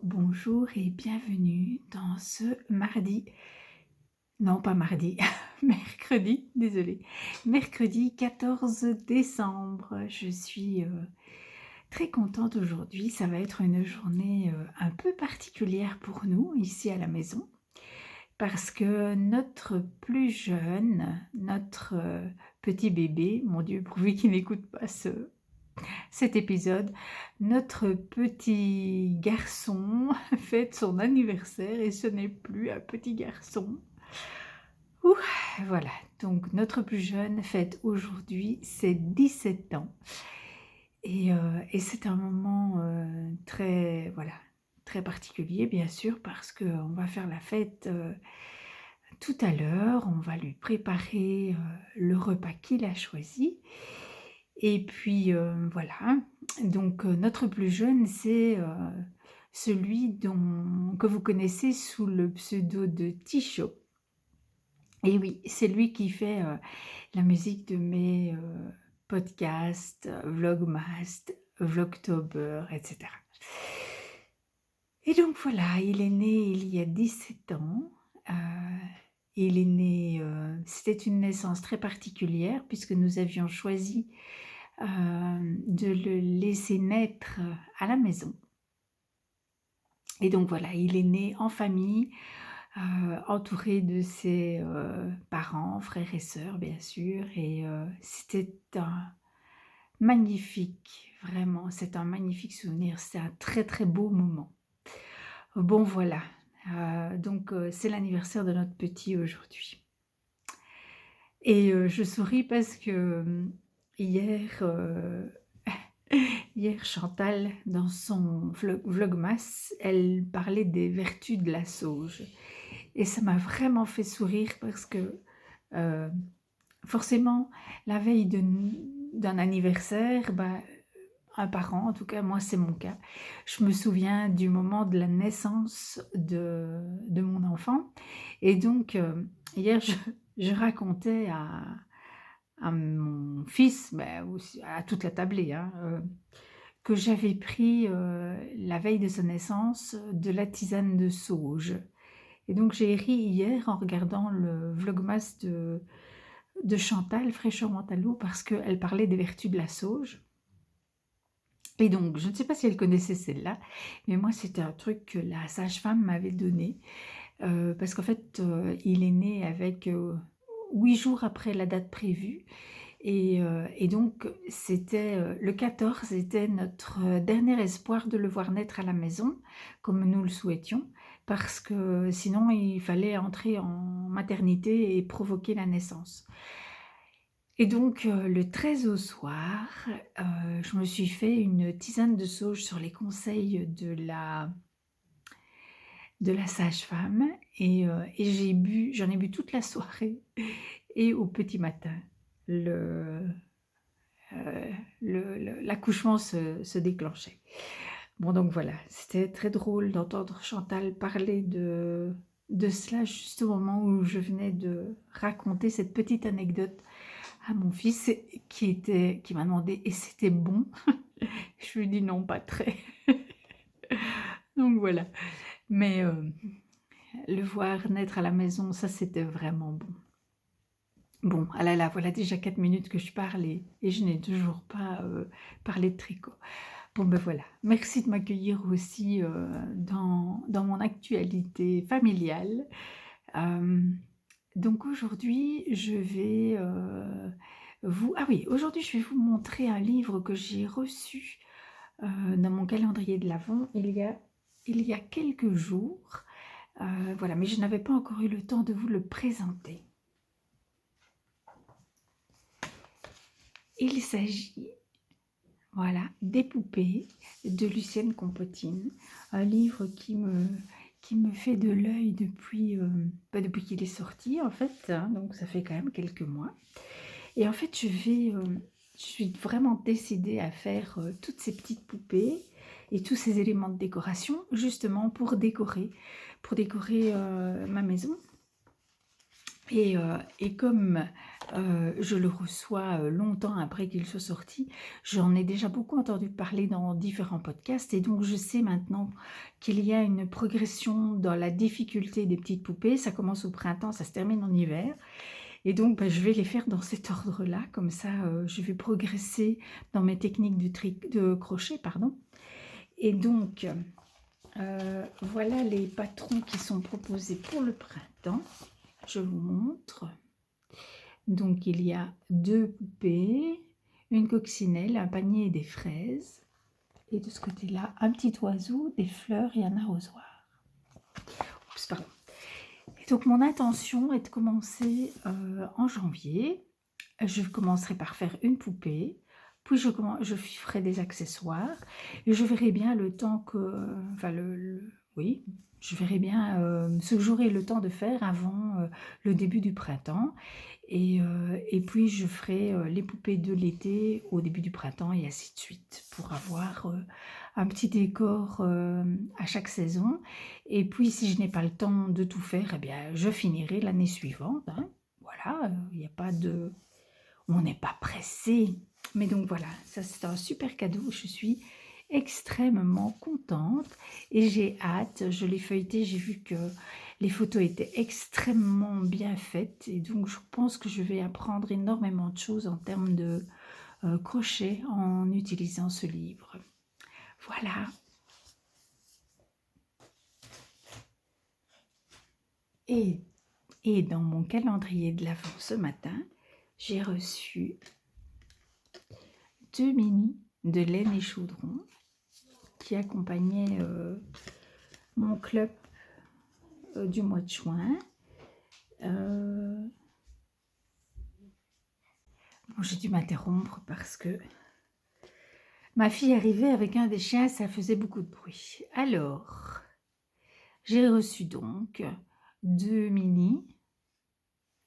Bonjour et bienvenue dans ce mardi, non pas mardi, mercredi, désolée, mercredi 14 décembre. Je suis très contente aujourd'hui, ça va être une journée un peu particulière pour nous ici à la maison parce que notre plus jeune, notre petit bébé, mon Dieu, pourvu qu'il n'écoute pas cet épisode, notre petit garçon fête son anniversaire et ce n'est plus un petit garçon. Ouh, voilà, donc notre plus jeune fête aujourd'hui ses 17 ans et c'est un moment très, voilà, très particulier bien sûr parce qu'on va faire la fête tout à l'heure, on va lui préparer le repas qu'il a choisi. Et puis voilà, donc notre plus jeune, c'est celui que vous connaissez sous le pseudo de Ticho. Et oui, c'est lui qui fait la musique de mes podcasts, Vlogmas, Vlogtober, etc. Et donc voilà, il est né il y a 17 ans. euh, il est né, c'était une naissance très particulière puisque nous avions choisi de le laisser naître à la maison. Et donc voilà, il est né en famille, entouré de ses parents, frères et sœurs bien sûr. Et c'était un magnifique, vraiment, c'est un magnifique souvenir, c'est un très très beau moment. Bon voilà, donc c'est l'anniversaire de notre petit aujourd'hui. Et je souris parce que hier, hier Chantal, dans son vlogmas, elle parlait des vertus de la sauge. Et ça m'a vraiment fait sourire parce que euh, forcément, la veille d'un anniversaire, un parent, en tout cas moi c'est mon cas, je me souviens du moment de la naissance de mon enfant. Et donc hier je racontais à mon fils, aussi à toute la tablée, hein, que j'avais pris la veille de sa naissance de la tisane de sauge. Et donc j'ai ri hier en regardant le vlogmas de Chantal, Fraîcheur Mentalou, parce qu'elle parlait des vertus de la sauge. Et donc, je ne sais pas si elle connaissait celle-là, mais moi, c'était un truc que la sage-femme m'avait donné, parce qu'en fait, il est né avec 8 jours après la date prévue. Et donc, c'était le 14, c'était notre dernier espoir de le voir naître à la maison, comme nous le souhaitions, parce que sinon, il fallait entrer en maternité et provoquer la naissance. Et donc, le 13 au soir, je me suis fait une tisane de sauge sur les conseils de la sage-femme et j'en ai bu toute la soirée et au petit matin, l'accouchement se déclenchait. Bon donc voilà, c'était très drôle d'entendre Chantal parler de cela juste au moment où je venais de raconter cette petite anecdote à mon fils qui m'a demandé: «Et c'était bon?» Je lui ai dit: «Non, pas très». Donc voilà, mais le voir naître à la maison, ça c'était vraiment bon. Bon, ah là là, voilà déjà 4 minutes que je parle et je n'ai toujours pas parlé de tricot. Bon ben voilà, merci de m'accueillir aussi dans mon actualité familiale. Donc aujourd'hui, je vais ah oui, aujourd'hui je vais vous montrer un livre que j'ai reçu dans mon calendrier de l'Avent il y a quelques jours. Voilà, mais je n'avais pas encore eu le temps de vous le présenter. Il s'agit, voilà, des poupées de Lucienne Compotine, un livre qui me fait de l'œil depuis qu'il est sorti en fait, hein, donc ça fait quand même quelques mois. Et en fait, je suis vraiment décidée à faire toutes ces petites poupées et tous ces éléments de décoration justement pour décorer ma maison. Et comme, je le reçois, longtemps après qu'il soit sorti, j'en ai déjà beaucoup entendu parler dans différents podcasts et donc je sais maintenant qu'il y a une progression dans la difficulté des petites poupées. Ça commence au printemps, ça se termine en hiver et donc bah, je vais les faire dans cet ordre-là, comme ça, je vais progresser dans mes techniques de crochet, pardon. Et donc, voilà les patrons qui sont proposés pour le printemps. Je vous montre. Donc il y a 2 poupées, une coccinelle, un panier et des fraises. Et de ce côté-là, un petit oiseau, des fleurs et un arrosoir. Oups, pardon. Et donc mon intention est de commencer en janvier. Je commencerai par faire une poupée, puis je ferai des accessoires. Et je verrai bien le temps que... Enfin, oui, je verrai bien ce que j'aurai le temps de faire avant le début du printemps. Et puis je ferai les poupées de l'été au début du printemps et ainsi de suite pour avoir un petit décor à chaque saison. Et puis si je n'ai pas le temps de tout faire, eh bien je finirai l'année suivante, hein. Voilà, il n'y a pas de... On n'est pas pressé. Mais donc voilà, ça c'est un super cadeau. Je suis extrêmement contente et j'ai hâte. Je l'ai feuilleté, j'ai vu que les photos étaient extrêmement bien faites et donc je pense que je vais apprendre énormément de choses en termes de crochet en utilisant ce livre. Voilà. Et dans mon calendrier de l'Avent ce matin, j'ai reçu 2 mini de laine et chaudron qui accompagnaient mon club du mois de juin. Bon, j'ai dû m'interrompre parce que ma fille arrivait avec un des chiens, ça faisait beaucoup de bruit. Alors, j'ai reçu donc 2 mini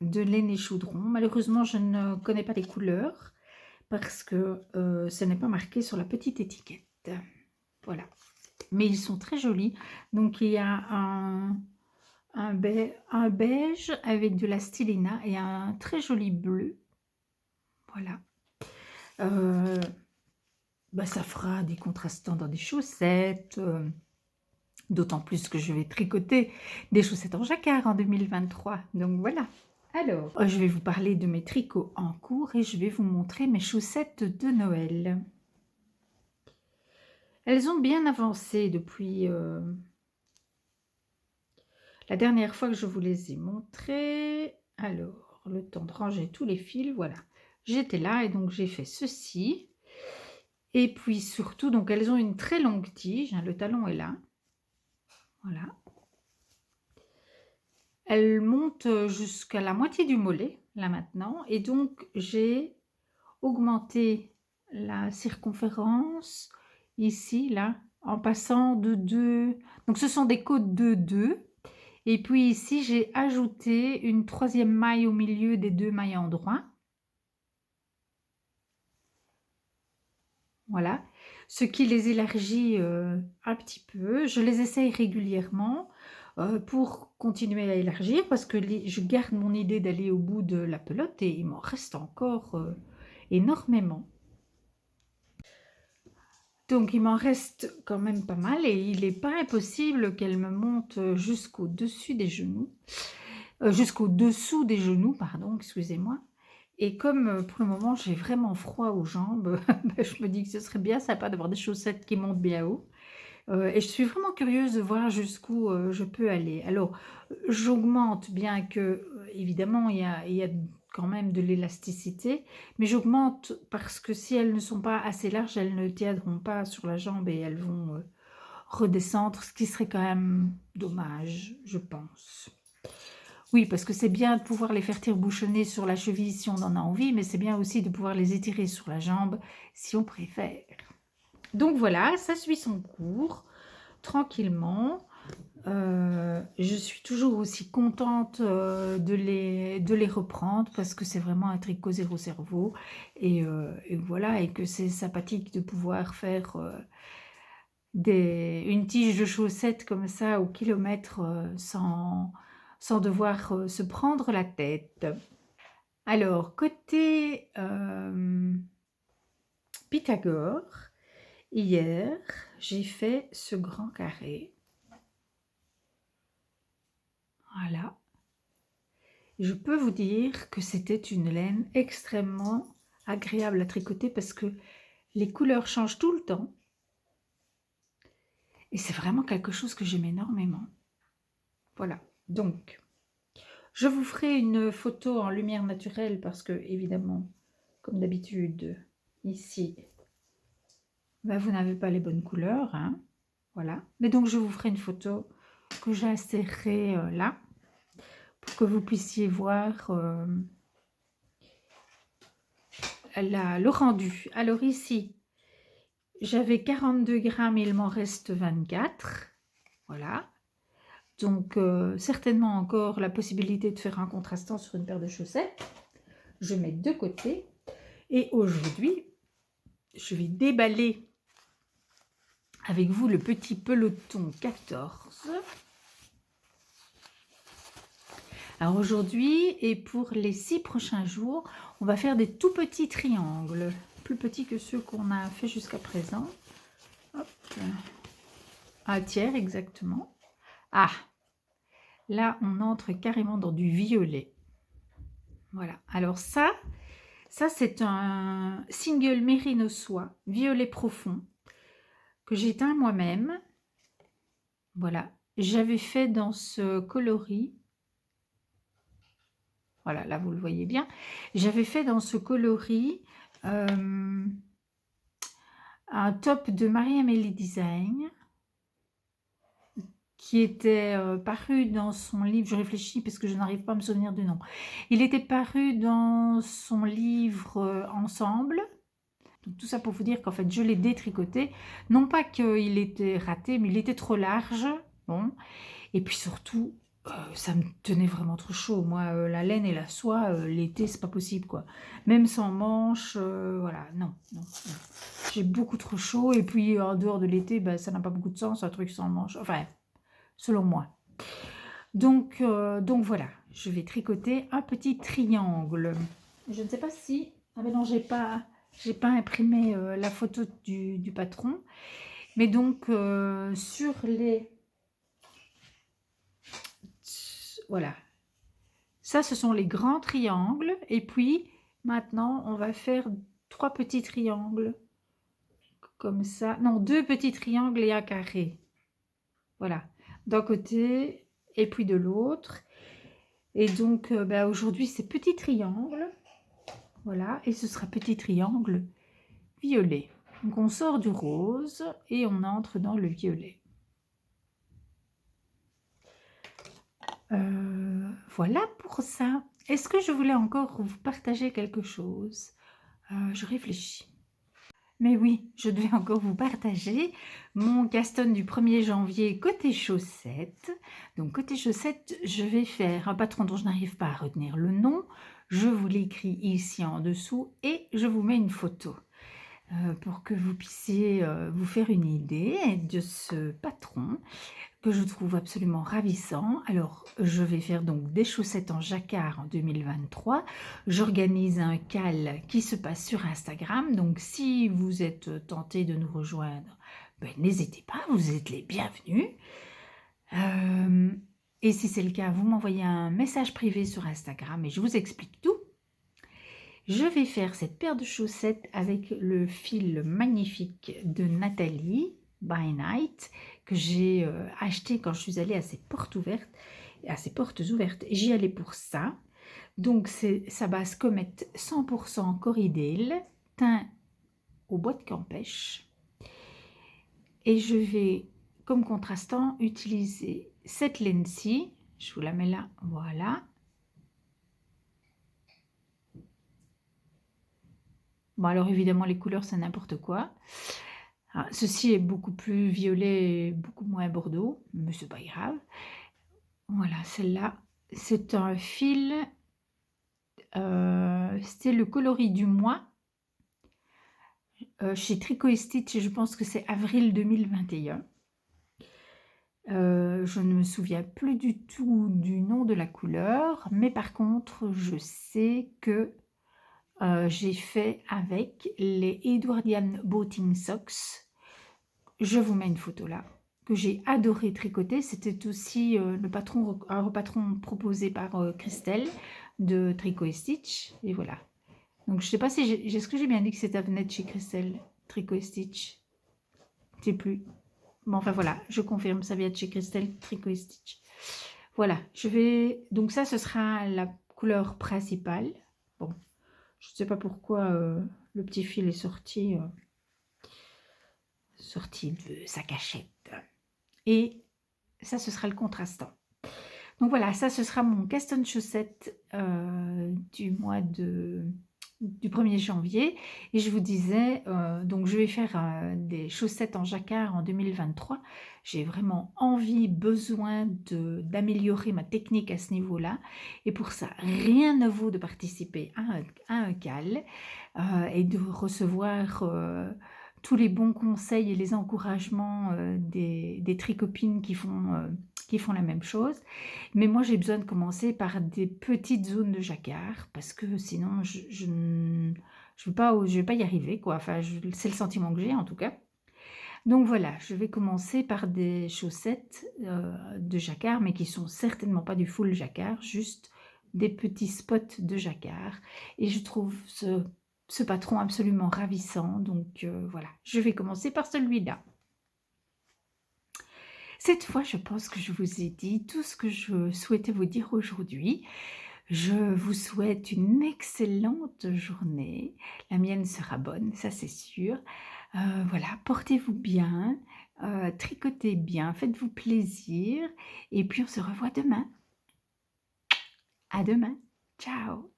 de laine et chaudron. Malheureusement, je ne connais pas les couleurs parce que ce n'est pas marqué sur la petite étiquette. Voilà. Mais ils sont très jolis. Donc, il y a un beige avec de la stylina et un très joli bleu. Voilà. Bah, ça fera des contrastants dans des chaussettes. D'autant plus que je vais tricoter des chaussettes en jacquard en 2023. Donc voilà. Alors, je vais vous parler de mes tricots en cours et je vais vous montrer mes chaussettes de Noël. Elles ont bien avancé depuis la dernière fois que je vous les ai montrées. Alors, le temps de ranger tous les fils, voilà. J'étais là et donc j'ai fait ceci. Et puis surtout, donc elles ont une très longue tige, hein, le talon est là. Voilà. Elle monte jusqu'à la moitié du mollet, là maintenant. Et donc, j'ai augmenté la circonférence, ici, là, en passant de 2. Donc, ce sont des côtes de 2. Et puis ici, j'ai ajouté une 3e maille au milieu des 2 mailles endroits. Voilà. Ce qui les élargit un petit peu. Je les essaye régulièrement pour continuer à élargir parce que je garde mon idée d'aller au bout de la pelote et il m'en reste encore énormément. Donc il m'en reste quand même pas mal et il n'est pas impossible qu'elle me monte jusqu'au-dessus des genoux. Jusqu'au-dessous des genoux, pardon, excusez-moi. Et comme pour le moment j'ai vraiment froid aux jambes, je me dis que ce serait bien sympa d'avoir des chaussettes qui montent bien haut. Et je suis vraiment curieuse de voir jusqu'où je peux aller. Alors, j'augmente, bien que, évidemment, il y a quand même de l'élasticité, mais j'augmente parce que si elles ne sont pas assez larges, elles ne tiendront pas sur la jambe et elles vont redescendre, ce qui serait quand même dommage, je pense. Oui, parce que c'est bien de pouvoir les faire tire-bouchonner sur la cheville si on en a envie, mais c'est bien aussi de pouvoir les étirer sur la jambe si on préfère. Donc voilà, ça suit son cours, tranquillement. Je suis toujours aussi contente de les reprendre parce que c'est vraiment un tricot zéro cerveau. Et voilà, et que c'est sympathique de pouvoir faire une tige de chaussettes comme ça au kilomètre sans sans devoir se prendre la tête. Alors, côté Pythagore, hier, j'ai fait ce grand carré. Voilà. Je peux vous dire que c'était une laine extrêmement agréable à tricoter parce que les couleurs changent tout le temps. Et c'est vraiment quelque chose que j'aime énormément. Voilà. Donc, je vous ferai une photo en lumière naturelle parce que, évidemment, comme d'habitude, ici, ben, vous n'avez pas les bonnes couleurs. Hein. Voilà. Mais donc, je vous ferai une photo que j'insérerai là pour que vous puissiez voir le rendu. Alors ici, j'avais 42 grammes, il m'en reste 24. Voilà. Donc, certainement encore la possibilité de faire un contrastant sur une paire de chaussettes. Je mets de côté. Et aujourd'hui, je vais déballer avec vous le petit peloton 14. Alors aujourd'hui et pour les 6 prochains jours, on va faire des tout petits triangles, plus petits que ceux qu'on a fait jusqu'à présent. Hop. Un tiers exactement. Ah, là on entre carrément dans du violet. Voilà, alors ça c'est un single mérino soie, violet profond, que j'ai teint moi-même. Voilà, j'avais fait dans ce coloris. Voilà, là vous le voyez bien. J'avais fait dans ce coloris un top de Marie-Amélie Design qui était paru dans son livre, je réfléchis parce que je n'arrive pas à me souvenir du nom. Il était paru dans son livre Ensemble. Donc, tout ça pour vous dire qu'en fait je l'ai détricoté. Non pas qu'il était raté, mais il était trop large. Bon. Et puis surtout, ça me tenait vraiment trop chaud. Moi, la laine et la soie, l'été, c'est pas possible, quoi. Même sans manches, voilà, non. J'ai beaucoup trop chaud. Et puis, en dehors de l'été, ben, ça n'a pas beaucoup de sens, un truc sans manches. Enfin, selon moi. Donc voilà, je vais tricoter un petit triangle. Je ne sais pas si... Ah ben non, j'ai pas imprimé la photo du patron. Mais donc, sur les... Voilà. Ça, ce sont les grands triangles. Et puis, maintenant, on va faire 3 petits triangles. Comme ça. Non, 2 petits triangles et un carré. Voilà. D'un côté et puis de l'autre. Et donc, ben, aujourd'hui, c'est petit triangle. Voilà. Et ce sera petit triangle violet. Donc, on sort du rose et on entre dans le violet. Voilà pour ça. Est-ce que je voulais encore vous partager quelque chose? Je réfléchis. Mais oui, je devais encore vous partager mon caston du 1er janvier côté chaussettes. Donc côté chaussettes, je vais faire un patron dont je n'arrive pas à retenir le nom. Je vous l'écris ici en dessous et je vous mets une photo pour que vous puissiez vous faire une idée de ce patron que je trouve absolument ravissant. Alors, je vais faire donc des chaussettes en jacquard en 2023. J'organise un call qui se passe sur Instagram. Donc, si vous êtes tenté de nous rejoindre, ben, n'hésitez pas, vous êtes les bienvenus. Et si c'est le cas, vous m'envoyez un message privé sur Instagram et je vous explique tout. Je vais faire cette paire de chaussettes avec le fil magnifique de Nathalie by Night que j'ai acheté quand je suis allée à ses portes ouvertes. J'y allais pour ça. Donc c'est sa base Comet 100% Corridale, teint au bois de Campèche. Et je vais, comme contrastant, utiliser cette laine-ci. Je vous la mets là, voilà. Bon, alors évidemment, les couleurs, c'est n'importe quoi. Alors, ceci est beaucoup plus violet, beaucoup moins bordeaux, mais c'est pas grave. Voilà, celle-là, c'est un fil, c'était le coloris du mois. Chez Tricot et Stitch, je pense que c'est avril 2021. Je ne me souviens plus du tout du nom de la couleur, mais par contre, je sais que, j'ai fait avec les Edwardian Boating Socks. Je vous mets une photo là, que j'ai adoré tricoter. C'était aussi, un patron proposé par, Christelle de Tricot et Stitch et voilà. Donc je sais pas si est-ce que j'ai bien dit que ça venait de chez Christelle, Tricot et Stitch? Je sais plus. Bon, enfin voilà, je confirme, ça vient de chez Christelle, Tricot et Stitch. Voilà, je vais donc ça, ce sera la couleur principale. Bon, je ne sais pas pourquoi, le petit fil est sorti de sa cachette et ça, ce sera le contrastant. Donc voilà, ça, ce sera mon Caston chaussette, du mois du 1er janvier et je vous disais, donc je vais faire, des chaussettes en jacquard en 2023. J'ai vraiment envie, besoin d'améliorer ma technique à ce niveau-là et pour ça, rien ne vaut de participer à un call, et de recevoir, tous les bons conseils et les encouragements, des tricopines qui font la même chose. Mais moi, j'ai besoin de commencer par des petites zones de jacquard parce que sinon je vais pas y arriver quoi. Enfin, c'est le sentiment que j'ai en tout cas. Donc voilà, je vais commencer par des chaussettes, de jacquard, mais qui sont certainement pas du full jacquard, juste des petits spots de jacquard et je trouve ce patron absolument ravissant donc voilà, je vais commencer par celui-là. Cette fois, je pense que je vous ai dit tout ce que je souhaitais vous dire aujourd'hui. Je vous souhaite une excellente journée. La mienne sera bonne, ça c'est sûr. Voilà, portez-vous bien, tricotez bien, faites-vous plaisir et puis on se revoit demain. À demain. Ciao.